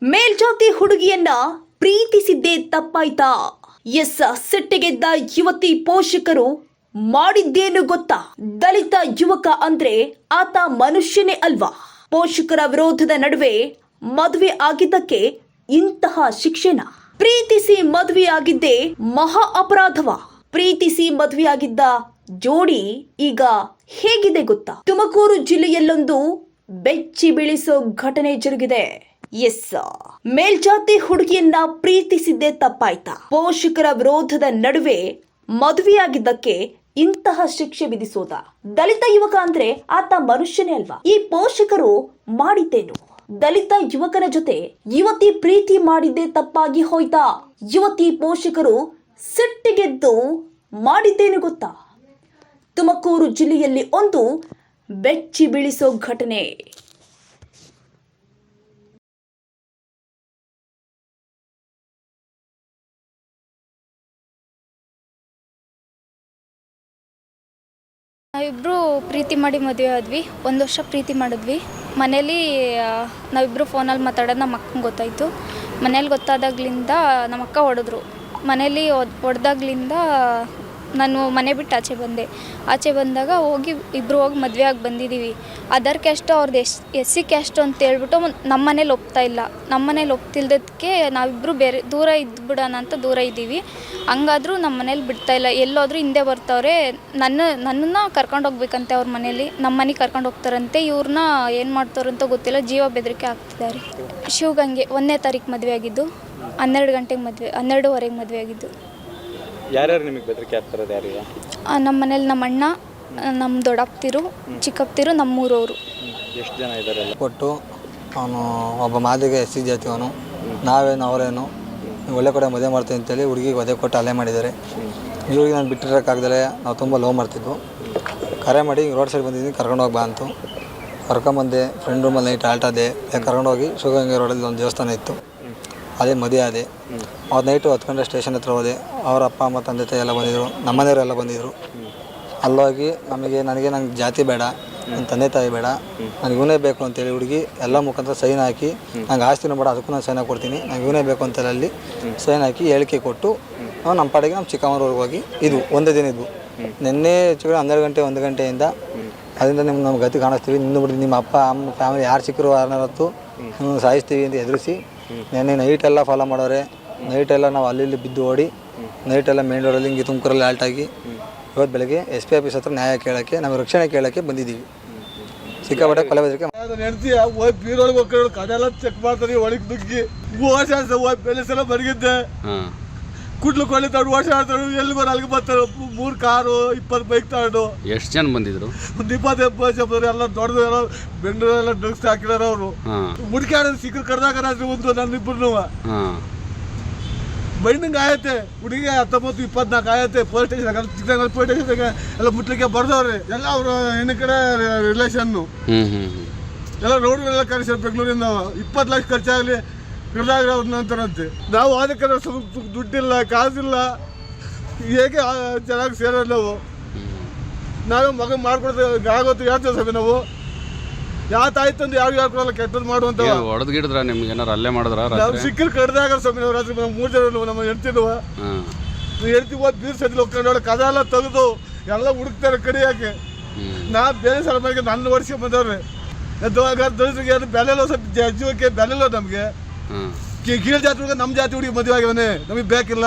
ಮೇಲ್ಜಾತಿ ಹುಡುಗಿಯನ್ನ ಪ್ರೀತಿಸಿದ್ದೇ ತಪ್ಪಾಯ್ತಾ? S, ಸಿಟ್ಟಿಗೆದ್ದ ಯುವತಿ ಪೋಷಕರು ಮಾಡಿದ್ದೇನು ಗೊತ್ತಾ? ದಲಿತ ಯುವಕ ಅಂದ್ರೆ ಆತ ಮನುಷ್ಯನೇ ಅಲ್ವಾ? ಪೋಷಕರ ವಿರೋಧದ ನಡುವೆ ಮದುವೆ ಆಗಿದ್ದಕ್ಕೆ ಇಂತಹ ಶಿಕ್ಷೆನ? ಪ್ರೀತಿಸಿ ಮದುವೆಯಾಗಿದ್ದೇ ಮಹಾ ಅಪರಾಧವ? ಪ್ರೀತಿಸಿ ಮದುವೆಯಾಗಿದ್ದ ಜೋಡಿ ಈಗ ಹೇಗಿದೆ ಗೊತ್ತಾ? ತುಮಕೂರು ಜಿಲ್ಲೆಯಲ್ಲೊಂದು ಬೆಚ್ಚಿ ಬೀಳಿಸೋ ಘಟನೆ ಜರುಗಿದೆ. ಎಸ್, ಮೇಲ್ಜಾತಿ ಹುಡುಗಿಯನ್ನ ಪ್ರೀತಿಸಿದ್ದೇ ತಪ್ಪಾಯ್ತಾ? ಪೋಷಕರ ವಿರೋಧದ ನಡುವೆ ಮದುವೆಯಾಗಿದ್ದಕ್ಕೆ ಇಂತಹ ಶಿಕ್ಷೆ ವಿಧಿಸೋದ? ದಲಿತ ಯುವಕ ಅಂದ್ರೆ ಆತ ಮನುಷ್ಯನೇ ಅಲ್ವಾ? ಈ ಪೋಷಕರು ಮಾಡಿದ್ದೇನು? ದಲಿತ ಯುವಕನ ಜೊತೆ ಯುವತಿ ಪ್ರೀತಿ ಮಾಡಿದ್ದೇ ತಪ್ಪಾಗಿ ಹೋಯ್ತಾ? ಯುವತಿ ಪೋಷಕರು ಸಿಟ್ಟಿಗೆದ್ದು ಮಾಡಿದ್ದೇನು ಗೊತ್ತಾ? ತುಮಕೂರು ಜಿಲ್ಲೆಯಲ್ಲಿ ಒಂದು ಬೆಚ್ಚಿ ಬೀಳಿಸೋ ಘಟನೆ. ನಾವಿಬ್ಬರು ಪ್ರೀತಿ ಮಾಡಿ ಮದುವೆ ಆದ್ವಿ. 1 ವರ್ಷ ಪ್ರೀತಿ ಮಾಡಿದ್ವಿ. ಮನೇಲಿ ನಾವಿಬ್ಬರು ಫೋನಲ್ಲಿ ಮಾತಾಡೋದು ನಮ್ಮ ಅಕ್ಕಂಗೆ ಗೊತ್ತಾಯಿತು. ಮನೇಲಿ ಗೊತ್ತಾದಾಗ್ಲಿಂದ ನಮ್ಮ ಅಕ್ಕ ಹೊಡೆದ್ರು. ಮನೇಲಿ ಹೊಡೆದಾಗ್ಲಿಂದ ನಾನು ಮನೆ ಬಿಟ್ಟು ಆಚೆ ಬಂದಾಗ ಇಬ್ಬರು ಹೋಗಿ ಮದುವೆ ಆಗಿ ಬಂದಿದ್ದೀವಿ. ಅದರ್ ಕ್ಯಾಸ್ಟು ಅವ್ರದ್ದು ಎಸ್ ಸಿ ಕ್ಯಾಸ್ಟು ಅಂತ ಹೇಳ್ಬಿಟ್ಟು ನಮ್ಮ ಮನೇಲಿ ಒಪ್ತಾ ಇಲ್ಲ. ನಮ್ಮ ಮನೇಲಿ ಒಪ್ತಿಲ್ದಕ್ಕೆ ನಾವಿಬ್ಬರು ಬೇರೆ ದೂರ ಇದ್ಬಿಡೋಣ ಅಂತ ದೂರ ಇದ್ದೀವಿ. ಹಂಗಾದ್ರೂ ನಮ್ಮ ಮನೇಲಿ ಬಿಡ್ತಾ ಇಲ್ಲ. ಎಲ್ಲೋದ್ರೂ ಹಿಂದೆ ಬರ್ತವ್ರೆ. ನನ್ನನ್ನು ಕರ್ಕೊಂಡು ಹೋಗ್ಬೇಕಂತೆ ಅವ್ರ ಮನೇಲಿ. ನಮ್ಮ ಮನೆಗೆ ಕರ್ಕೊಂಡು ಹೋಗ್ತಾರಂತೆ. ಇವ್ರನ್ನ ಏನು ಮಾಡ್ತಾರಂತ ಗೊತ್ತಿಲ್ಲ. ಜೀವ ಬೆದರಿಕೆ ಆಗ್ತಿದ್ದಾರೆ. ಶಿವಗಂಗೆ 1ನೇ ತಾರೀಕು ಮದುವೆ ಆಗಿದ್ದು. 12 ಗಂಟೆಗೆ ಮದುವೆ, 12:15 ಮದುವೆ ಆಗಿದ್ದು. ಯಾರ್ಯಾರು ನಿಮಗೆ ಬೆದರಿಕೆ ಆಗ್ತಾರದು? ಯಾರಿಗೆ? ನಮ್ಮ ಮನೇಲಿ ನಮ್ಮ ಅಣ್ಣ, ನಮ್ಮ ದೊಡ್ಡಪ್ಪತಿರು, ಚಿಕ್ಕಪ್ಪತಿರು, ನಮ್ಮೂರವರು. ಎಷ್ಟು ಜನ ಇದ್ದಾರೆ? ಕೊಟ್ಟು ಅವನು ಒಬ್ಬ ಮಾದಿಗೆ ಎಸ್ ಸಿ ಜಾತಿಯವನು. ನಾವೇನು ಅವರೇನು ಒಳ್ಳೆ ಕಡೆ ಮದುವೆ ಮಾಡ್ತೀವಿ ಅಂತೇಳಿ ಹುಡುಗಿಗೆ ಒದೆ ಕೊಟ್ಟು ಅಲ್ಲೇ ಮಾಡಿದ್ದಾರೆ. ಇವ್ರಿಗೆ ನಾನು ಬಿಟ್ಟಿರೋಕ್ಕಾಗ್ದಲೇ ನಾವು ತುಂಬ ಲವ್ ಮಾಡ್ತಿದ್ವು. ಕರೆ ಮಾಡಿ ರೋಡ್ ಸೈಡ್ ಬಂದಿದ್ದೀನಿ, ಕರ್ಕೊಂಡೋಗಿ ಬಾ ಅಂತು. ಕರ್ಕೊಂಬಂದೆ. ಫ್ರೆಂಡ್ ರೂಮಲ್ಲಿ ನೈಟ್ ಆಲ್ಟಾದೆ. ಕರ್ಕೊಂಡೋಗಿ ಶಿವಗಂಗೆ ರೋಡಲ್ಲಿ ಒಂದು ದೇವಸ್ಥಾನ ಇತ್ತು, ಅದೇ ಮದುವೆ ಆದೆ. ಅವ್ರು ನೈಟು 10 ಗಂಟೆ ಸ್ಟೇಷನ್ ಹತ್ರ ಹೋದೆ. ಅವ್ರ ಅಪ್ಪ ಅಮ್ಮ ತಂದೆ ತಾಯಿ ಎಲ್ಲ ಬಂದಿದ್ದರು, ನಮ್ಮನೆಯವರೆಲ್ಲ ಬಂದಿದ್ದರು. ಅಲ್ಲೋಗಿ ನನಗೆ ಜಾತಿ ಬೇಡ, ನನ್ನ ತಂದೆ ತಾಯಿ ಬೇಡ, ನನಗೆ ಇವನೇ ಬೇಕು ಅಂತೇಳಿ ಹುಡುಗಿ ಎಲ್ಲ ಮುಖಾಂತರ ಸೈನ್ ಹಾಕಿ, ನಂಗೆ ಆಸ್ತಿನೂ ಬೇಡ, ಅದಕ್ಕೂ ನಾನು ಸೈನ್ ಹಾಕ್ಕೊಡ್ತೀನಿ, ನಂಗೆ ಇವನೇ ಬೇಕು ಅಂತೇಳಿ ಅಲ್ಲಿ ಸೈನ್ ಹಾಕಿ ಹೇಳಿಕೆ ಕೊಟ್ಟು ನಾವು ನಮ್ಮ ಪಾಡಿಗೆ ನಮ್ಮ ಚಿಕ್ಕಮ್ಮನವ್ರಿಗೆ ಹೋಗಿ ಇದು ಒಂದೇ ದಿನ ಇದ್ವು. ನಿನ್ನೆ ಹೆಚ್ಚು 12 ಗಂಟೆ 1 ಗಂಟೆಯಿಂದ ಅದರಿಂದ ನಮ್ಮ ಗತಿ ಕಾಣಿಸ್ತೀವಿ, ನಿಂದು ಬಿಡಿ, ನಿಮ್ಮ ಅಪ್ಪ ಅಮ್ಮ ಫ್ಯಾಮಿಲಿ ಯಾರು ಸಿಕ್ಕರು ಯಾರನ್ನತ್ತು ಸಾಯಿಸ್ತೀವಿ ಅಂತ ಎದುರಿಸಿ ನೆನ್ನೆ ನೈಟೆಲ್ಲ ಫಾಲೋ ಮಾಡೋರೆ. ನೈಟೆಲ್ಲ ನಾವು ಅಲ್ಲಿ ಬಿದ್ದು ಓಡಿ ನೈಟೆಲ್ಲ ಮೇನ್ ರೋಡಲ್ಲಿ ಹಿಂಗೆ ತುಮಕೂರಲ್ಲಿ ಆಲ್ಟಾಗಿ ಇವತ್ತು ಬೆಳಗ್ಗೆ SP ಆಫೀಸ್ ಹತ್ರ ನ್ಯಾಯ ಕೇಳೋಕ್ಕೆ, ನಾವು ರಕ್ಷಣೆ ಕೇಳೋಕ್ಕೆ ಬಂದಿದ್ದೀವಿ. ಸಿಕ್ಕಾಪಟ್ಟೆ ಕೊಲೆ ಬೆದರಿಕೆ ಕಡೆಲ್ಲ ಚೆಕ್ ಮಾಡ್ತಾರೆ. ಒಳಗೆ ದುಗ್ಗಿ ಬೆಳೆಸೆಲ್ಲ ಬರಗಿದ್ದೆ ಕುಟ್ಲು ಕೊಳ್ಳಿ ತಗೊಂಡು ಓಡಿಸಿ ಆಡ್ತಾರೆ. ಎಲ್ಲಿಗೋ ಅಲ್ಲಿಗೆ ಬರ್ತಾರೆ. 3 ಕಾರು 20 ಬೈಕ್ ತಗೊಂಡು. ಎಷ್ಟು ಜನ ಬಂದಿದ್ರು? ಒಂದು 20 ಜನ ಎಲ್ಲ ದೊಡ್ಡದು ಎಲ್ಲ ಬೆಂಗಳೂರೆಲ್ಲ ಡ್ರಗ್ಸ್ ಹಾಕಿದಾರೆ ಅವರು. ಮುಡ್ಕಾಡ ಸಿಕ್ಕರು ಕಡ್ದಾಗ ರಾತ್ರಿ ಒಂದು ನನ್ನಿಬ್ಬರು ಬೈಂಡಿಂಗ್ ಆಯತ್ತೆ. ಹುಡುಗಿ 19, 24 ಆಯತ್ತೆ. ಪೊಲೀಸ್ ಸ್ಟೇಷನ್ ಪೊಲೀಸ್ ಸ್ಟೇಷನ್ಗೆ ಎಲ್ಲ ಮುಟ್ಲಿಕ್ಕೆ ಬರ್ದವ್ರಿ. ಎಲ್ಲ ಅವರು ಹೆಣ್ಣು ಕಡೆ ರಿಲೇಷನ್ನು ಎಲ್ಲ ರೋಡ್ಗಳೆಲ್ಲ ಕರೆಸ್ಯಾರ ಬೆಂಗಳೂರಿಂದ. 20 ಲಕ್ಷ ಖರ್ಚಾಗಲಿ ಕಡ್ದಾಗ ನಂತರಂತೆ. ನಾವು ಅದಕ್ಕೆ ದುಡ್ಡಿಲ್ಲ, ಕಾಸಿಲ್ಲ, ಹೇಗೆ ಚೆನ್ನಾಗಿ ಸೇರೋದು ನಾವು ಮಗ ಮಾಡ್ಕೊಡ್ತೇವೆ ಆಗೋತ್ತು ಹೇಳ್ತೇವೆ ಸ್ವಾಮಿ. ನಾವು ಯಾವ ತಾಯಿ ತಂದು ಯಾವ ಹೇಳ್ಕೊಡಲ್ಲ, ಕೆಟ್ಟದ್ದು ಮಾಡುವಂತ. ಹೊಡೆದ್ ಗಿಡದ್ರ ನಿಮ್ಗೆ ಏನಾರು ಅಲ್ಲೇ ಮಾಡಿದ್ರ? ನಾವು ಸಿಕ್ಕರು ಕಡ್ದಾಗ ಸ್ವಾಮಿ. ನಾವು ರಾತ್ರಿ 3 ಜನ ನಮ್ಮ ಹೆಣ್ತಿದ್ವ ಹೇಳ್ತೀವಿ. ಹೋದ್ ಬೀರ್ ಸತಿ ಹೋಗ್ಕೊಂಡು ಕದ ಎಲ್ಲ ತೆಗೆದು ಎಲ್ಲ ಹುಡುಕ್ತಾರೆ ಕಡಿಯಾಕೆ. ನಾ ಬೇರೆ ಸಲ ಮನೆಗೆ ನನ್ನ ವರ್ಷ ಬಂದವ್ರಿ. ದಲಿತರಿಗೆ ಬೆಲೆಲ್ಲ ಸ್ವಲ್ಪ ಜೀವಕ್ಕೆ ಬೆಲೆಲ್ಲ ನಮಗೆ. ಕೀಳ್ ಜಾತಿ ಹುಡುಗ ನಮ್ಮ ಜಾತಿ ಹುಡುಗಿ ಮದುವೆ ಆಗ್ಯವನೇ, ನಮಗೆ ಬೇಕಿಲ್ಲ.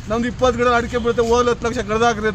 ನಮ್ದು 20 ಗಿಡ ಅಡಿಕೆ ಬೀಳುತ್ತೆ, 10 ಲಕ್ಷ ಕಡ್ದಾಕ್ರಿ.